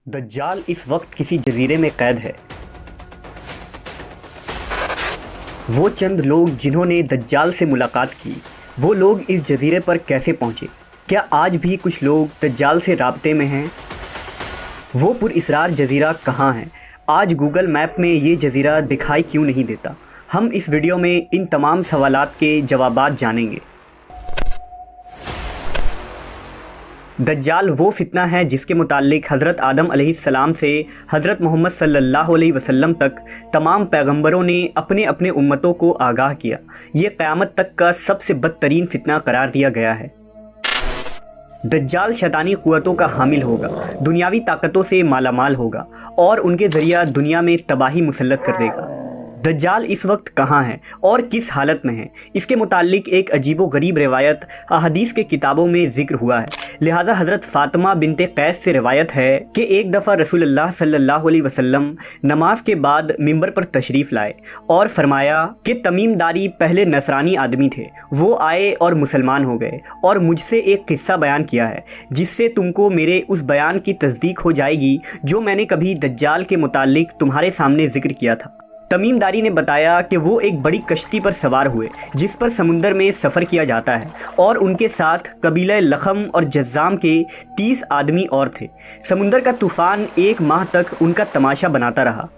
दज्जाल इस वक्त किसी जजीरे में कैद है। वो चंद लोग जिन्होंने दज्जाल से मुलाकात की, वो लोग इस जजीरे पर कैसे पहुँचे? क्या आज भी कुछ लोग दज्जाल से राब्ते में हैं? वो पुरअसरार जजीरा कहाँ है? आज गूगल मैप में ये जजीरा दिखाई क्यों नहीं देता? हम इस वीडियो में इन तमाम सवालात के जवाबात जानेंगे। दज्जाल वो फितना है जिसके मुताल्लिक हज़रत आदम अलैहिस्सलाम से हज़रत मोहम्मद सल्लल्लाहु अलैहि वसल्लम तक तमाम पैगंबरों ने अपने अपने उम्मतों को आगाह किया। ये क़यामत तक का सबसे बदतरीन फितना करार दिया गया है। दज्जाल शैतानी क़ुव्वतों का हामिल होगा, दुनियावी ताकतों से मालामाल होगा और उनके ज़रिया दुनिया में तबाही मुसल्लत कर देगा। दज्जाल इस वक्त कहाँ है और किस हालत में है? इसके मुताल्लिक एक अजीबो गरीब रिवायत अहादीस के किताबों में ज़िक्र हुआ है। लिहाजा हज़रत फ़ातिमा बिनते कैस से रिवायत है कि एक दफ़ा रसूलुल्लाह सल्लल्लाहु अलैहि वसल्लम नमाज के बाद मिंबर पर तशरीफ़ लाए और फरमाया कि तमीमदारी पहले नसरानी आदमी थे, वो आए और मुसलमान हो गए और मुझसे एक किस्सा बयान किया है जिससे तुमको मेरे उस बयान की तस्दीक हो जाएगी जो मैंने कभी दज्जाल के मुताल्लिक तुम्हारे सामने ज़िक्र किया था। तमीमदारी ने बताया कि वो एक बड़ी कश्ती पर सवार हुए जिस पर समुंदर में सफ़र किया जाता है और उनके साथ कबीला लखम और जज़्ज़ाम के 30 आदमी और थे। समुंदर का तूफ़ान 1 माह तक उनका तमाशा बनाता रहा।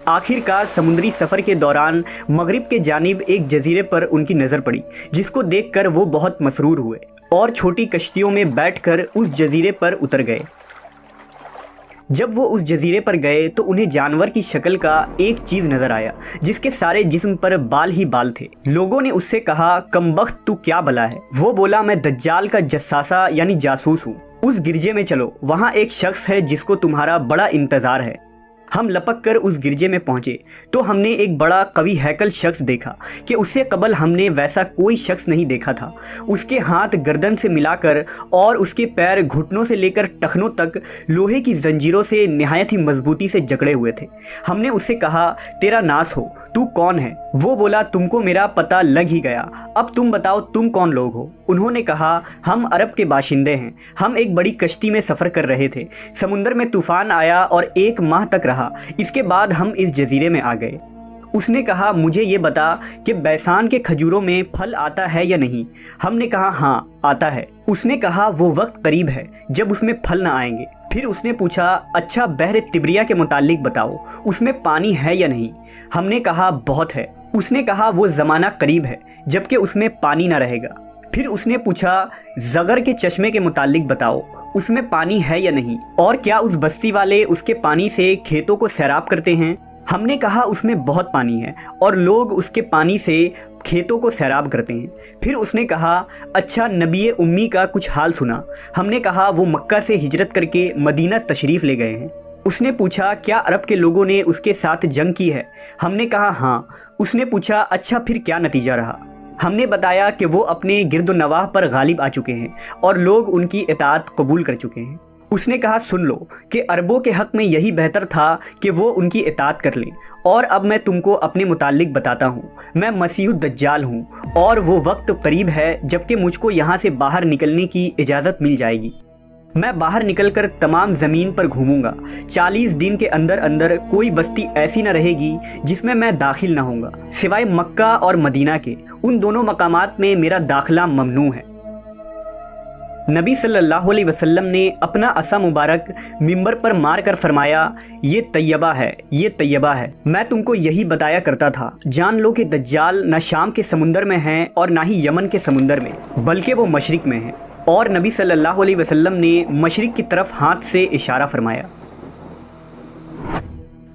आखिरकार समुद्री सफ़र के दौरान मगरिब के जानिब एक जजीरे पर उनकी नज़र पड़ी जिसको देखकर वो बहुत मसरूर हुए और छोटी कश्तियों में बैठकर उस जजीरे पर उतर गए। जब वो उस जजीरे पर गए तो उन्हें जानवर की शक्ल का एक चीज़ नज़र आया जिसके सारे जिस्म पर बाल ही बाल थे। लोगों ने उससे कहा, कमबख्त तू क्या भला है? वो बोला, मैं दज्जाल का जस्सासा यानी जासूस हूँ। उस गिरजे में चलो, वहाँ एक शख्स है जिसको तुम्हारा बड़ा इंतज़ार है। हम लपक कर उस गिरजे में पहुँचे तो हमने एक बड़ा कवि हैकल शख्स देखा कि उससे कबल हमने वैसा कोई शख्स नहीं देखा था। उसके हाथ गर्दन से मिलाकर और उसके पैर घुटनों से लेकर टखनों तक लोहे की जंजीरों से निहायत ही मजबूती से जकड़े हुए थे। हमने उससे कहा, तेरा नास हो, तू कौन है? वो बोला, तुमको मेरा पता लग ही गया, अब तुम बताओ तुम कौन लोग हो? उन्होंने कहा, हम अरब के बाशिंदे हैं। हम एक बड़ी कश्ती में सफ़र कर रहे थे, समुंदर में तूफ़ान आया और 1 माह तक रहा। इसके बाद हम इस जजीरे में आ गए। उसने कहा, मुझे ये बता कि बैसान के खजूरों में फल आता है या नहीं? हमने कहा, हाँ आता है। उसने कहा, वो वक्त करीब है जब उसमें फल ना आएंगे। फिर उसने पूछा, अच्छा बहर तिब्रिया के मुतालिक बताओ, उसमें पानी है या नहीं? हमने कहा, बहुत है। उसने कहा, वो ज़माना करीब है जबकि उसमें पानी ना रहेगा। फिर उसने पूछा, ज़गर के चश्मे के मुतालिक बताओ, उसमें पानी है या नहीं? और क्या उस बस्ती वाले उसके पानी से खेतों को सैराब करते हैं? हमने कहा, उसमें बहुत पानी है और लोग उसके पानी से खेतों को सैराब करते हैं। फिर उसने कहा, अच्छा नबी उम्मी का कुछ हाल सुना? हमने कहा, वो मक्का से हिजरत करके मदीना तशरीफ़ ले गए हैं। उसने पूछा, क्या अरब के लोगों ने उसके साथ जंग की है? हमने कहा, हाँ। उसने पूछा, अच्छा फिर क्या नतीजा रहा? हमने बताया कि वो अपने गिरदो नवाह पर गालिब आ चुके हैं और लोग उनकी इताअत कबूल कर चुके हैं। उसने कहा, सुन लो कि अरबों के हक़ में यही बेहतर था कि वो उनकी इताअत कर लें। और अब मैं तुमको अपने मुतालिक बताता हूँ। मैं मसीह दज्जाल हूँ और वो वक्त करीब है जबकि मुझको यहाँ से बाहर निकलने की इजाज़त मिल जाएगी। मैं बाहर निकलकर तमाम ज़मीन पर घूमूंगा। 40 दिन के अंदर अंदर कोई बस्ती ऐसी न रहेगी जिसमें मैं दाखिल ना होऊंगा, सिवाय मक्का और मदीना के। उन दोनों मकामात में मेरा दाखिला ममनू है। नबी सल्लल्लाहु अलैहि वसल्लम ने अपना असा मुबारक मिंबर पर मार कर फरमाया, ये तैयबा है, ये तैयबा है। मैं तुमको यही बताया करता था। जान लो कि दज्जाल न शाम के समुंदर में है और ना ही यमन के समुंदर में, बल्कि वो मशरिक में है। और नबी सल्लल्लाहु अलैहि वसल्लम ने मशरिक की तरफ हाथ से इशारा फरमाया।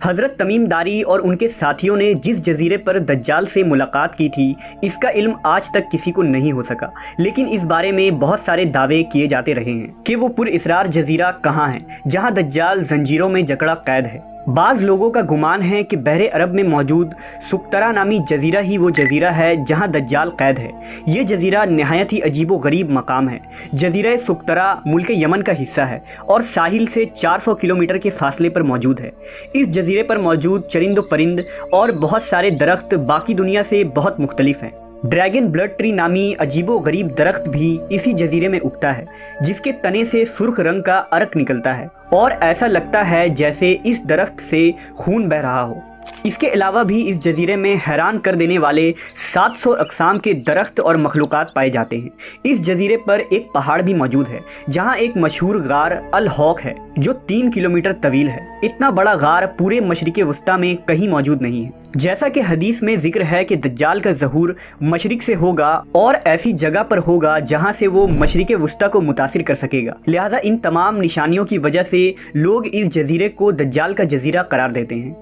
हज़रत तमीमदारी और उनके साथियों ने जिस जजीरे पर दज्जाल से मुलाकात की थी, इसका इल्म आज तक किसी को नहीं हो सका, लेकिन इस बारे में बहुत सारे दावे किए जाते रहे हैं कि वो पुरअसरार जजीरा कहाँ है जहाँ दज्जाल जंजीरों में जकड़ा कैद है। बाज़ लोगों का गुमान है कि बहरे अरब में मौजूद सुक्तरा नामी जजीरा ही वो जजीरा है जहाँ दज्जाल कैद है। ये जजीरा नहायत ही अजीबो गरीब मकाम है। जजीरा सुक्तरा मुल्क यमन का हिस्सा है और साहिल से 400 किलोमीटर के फासले पर मौजूद है। इस जजीरे पर मौजूद चरिंद परिंद और बहुत सारे दरख्त बाकी दुनिया से बहुत मुख्तलिफ हैं। ड्रैगन ब्लड ट्री नामी अजीबो गरीब दरख्त भी इसी जजीरे में उगता है, जिसके तने से सुर्ख रंग का अर्क निकलता है और ऐसा लगता है जैसे इस दरख्त से खून बह रहा हो। इसके अलावा भी इस जजीरे में हैरान कर देने वाले 700 अक़साम के दरख्त और मखलूक़ात पाए जाते हैं। इस जजीरे पर एक पहाड़ भी मौजूद है जहां एक मशहूर गार अल हौक है जो 3 किलोमीटर तवील है। इतना बड़ा गार पूरे मशरिक़ वस्ता में कहीं मौजूद नहीं है। जैसा कि हदीस में जिक्र है कि दज्जाल का ज़हूर मशरिक़ से होगा और ऐसी जगह पर होगा जहां से वो मशरिक़ वस्ता को मुतासिर कर सकेगा। लिहाजा इन तमाम निशानियों की वजह से लोग इस जजीरे को दज्जाल का जजीरा करार देते हैं।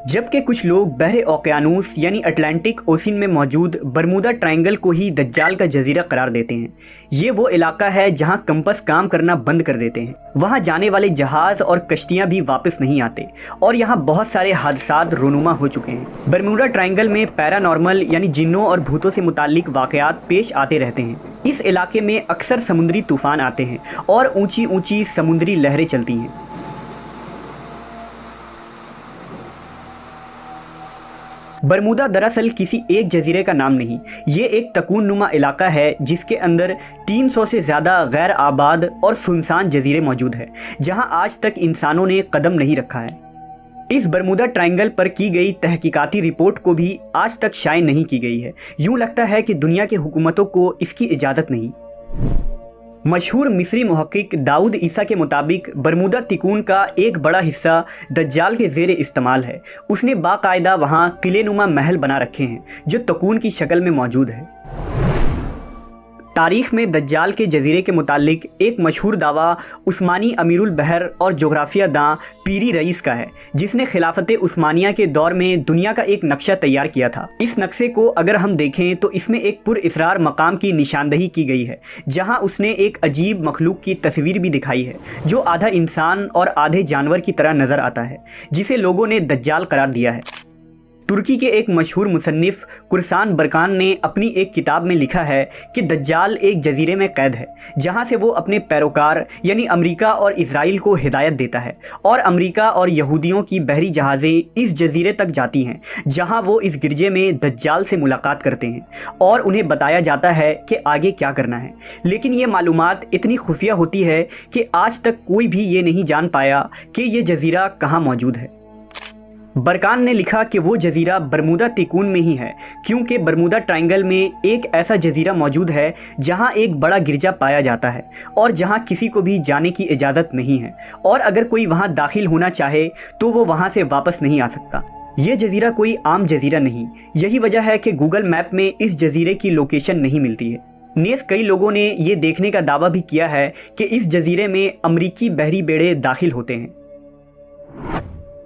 जबकि कुछ लोग बहरे ओकियानूस यानी अटलांटिक ओशन में मौजूद बरमूदा ट्रायंगल को ही दज्जाल का जजीरा करार देते हैं। ये वो इलाका है जहां कंपस काम करना बंद कर देते हैं, वहां जाने वाले जहाज और कश्तियां भी वापस नहीं आते और यहां बहुत सारे हादसात रोनुमा हो चुके हैं। बरमूदा ट्रायंगल में पैरानॉर्मल यानी जिन्नों और भूतों से मुताल्लिक वाक़यात पेश आते रहते हैं। इस इलाके में अक्सर समुद्री तूफ़ान आते हैं और ऊँची ऊँची समुद्री लहरें चलती हैं। बरमूदा दरअसल किसी एक जजीरे का नाम नहीं, ये एक तकून नुमा इलाका है जिसके अंदर 300 से ज़्यादा गैर आबाद और सुनसान जजीरे मौजूद है जहां आज तक इंसानों ने कदम नहीं रखा है। इस बरमूदा ट्रायंगल पर की गई तहकीकाती रिपोर्ट को भी आज तक शाये नहीं की गई है। यूँ लगता है कि दुनिया की हुकूमतों को इसकी इजाज़त नहीं। मशहूर मिस्री मुहक्किक दाऊद ईसा के मुताबिक बरमूदा तिकून का एक बड़ा हिस्सा दज्जाल के ज़ेर इस्तेमाल है। उसने बाकायदा वहाँ किले नुमा महल बना रखे हैं जो तकून की शक्ल में मौजूद है। तारीख़ में दज्जाल के जजीरे के मुतालिक एक मशहूर दावा उस्मानी अमीरुल बहर और जोग्राफिया दां पीरी रईस का है, जिसने खिलाफत उस्मानिया के दौर में दुनिया का एक नक्शा तैयार किया था। इस नक्शे को अगर हम देखें तो इसमें एक पुरइसरार मकाम की निशानदही की गई है जहां उसने एक अजीब मखलूक की तस्वीर भी दिखाई है जो आधा इंसान और आधे जानवर की तरह नज़र आता है, जिसे लोगों ने दज्जाल करार दिया है। तुर्की के एक मशहूर मुसन्निफ कुरसान बरकान ने अपनी एक किताब में लिखा है कि दज्जाल एक जजीरे में कैद है जहां से वो अपने पैरोकार यानी अमेरिका और इजराइल को हिदायत देता है और अमेरिका और यहूदियों की बहरी जहाज़ें इस जजीरे तक जाती हैं जहां वो इस गिरजे में दज्जाल से मुलाकात करते हैं और उन्हें बताया जाता है कि आगे क्या करना है। लेकिन ये मालूमात इतनी खुफिया होती है कि आज तक कोई भी ये नहीं जान पाया कि ये जजीरा कहाँ मौजूद है। बरकान ने लिखा कि वो जजीरा बरमूदा तिकून में ही है क्योंकि बरमूदा ट्रायंगल में एक ऐसा जजीरा मौजूद है जहां एक बड़ा गिरजा पाया जाता है और जहां किसी को भी जाने की इजाज़त नहीं है और अगर कोई वहां दाखिल होना चाहे तो वो वहां से वापस नहीं आ सकता। ये जजीरा कोई आम जजीरा नहीं, यही वजह है कि गूगल मैप में इस जजीरे की लोकेशन नहीं मिलती है। नेज़ कई लोगों ने ये देखने का दावा भी किया है कि इस जजीरे में अमरीकी बहरी बेड़े दाखिल होते हैं।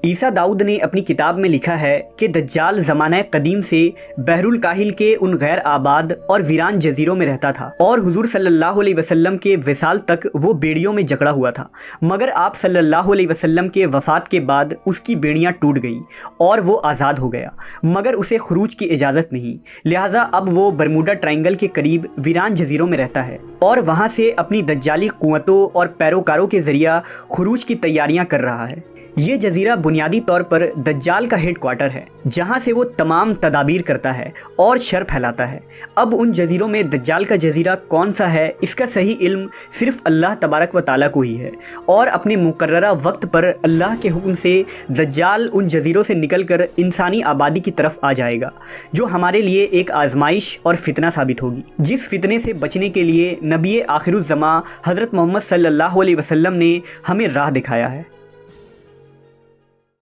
ईसा दाऊद ने अपनी किताब में लिखा है कि दज्जाल ज़माना कदीम से बहरुल काहिल के उन गैर आबाद और वीरान जजीरों में रहता था और हुजूर सल्लल्लाहु अलैहि वसल्लम के विसाल तक वो बेड़ियों में जकड़ा हुआ था, मगर आप सल्लल्लाहु अलैहि वसल्लम के वफ़ात के बाद उसकी बेड़ियां टूट गईं और वो आज़ाद हो गया, मगर उसे खुरूज की इजाज़त नहीं। लिहाजा अब वो बरमूडा ट्रायंगल के करीब वीरान जजीरों में रहता है और वहाँ से अपनी दज्जाली क़ुव्वतों और पैरोकारों के ज़रिया खुरूज की तैयारियाँ कर रहा है। ये जजीरा बुनियादी तौर पर दज्जाल का हेड क्वार्टर है जहाँ से वो तमाम तदाबीर करता है और शर फैलाता है। अब उन जजीरों में दज्जाल का जजीरा कौन सा है इसका सही इल्म सिर्फ अल्लाह तबारक व ताला को ही है और अपने मुकर्ररा वक्त पर अल्लाह के हुक्म से दज्जाल उन जजीरों से निकलकर इंसानी आबादी की तरफ आ जाएगा जो हमारे लिए एक आजमाइश और फितना साबित होगी, जिस फितने से बचने के लिए नबी आखिरुज़्ज़मा हज़रत मोहम्मद सल्लल्लाहु अलैहि वसल्लम ने हमें राह दिखाया है।